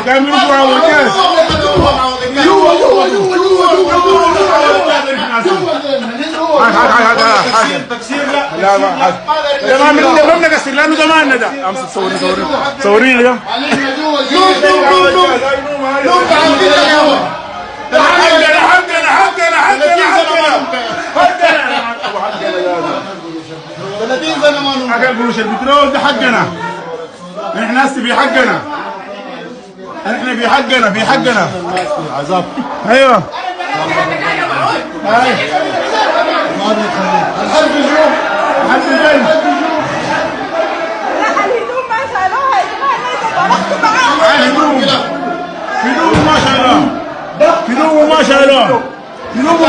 كامل فوق الكاس تكسير لا لا ما بنقصر لانه زماننا ده امسك صورينا ده حق القروش البترول ده حقنا احنا هسه في حقنا احنا في حقنا عذاب ايوه الحرب اليوم حد البيت الهدوم ما شالوها يا جماعه هدوم ما شالوها هدوم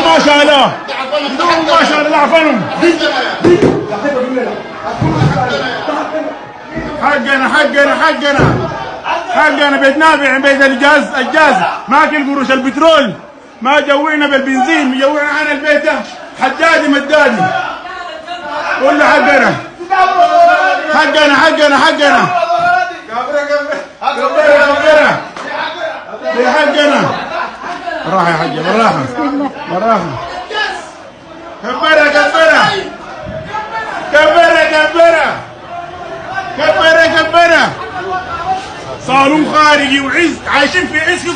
ما شالوها لعفنهم حقنا بيت نافع بيت الجاز ماكل قروش البترول ما جوعنا بالبنزين مجوعنا عن البيت ده حدادي مدادي كله حقنا حقنا بالراحة يا حجة بالراحة كبرة صالون خارجي وعز عايشين في عز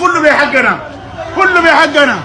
كله بيحقنا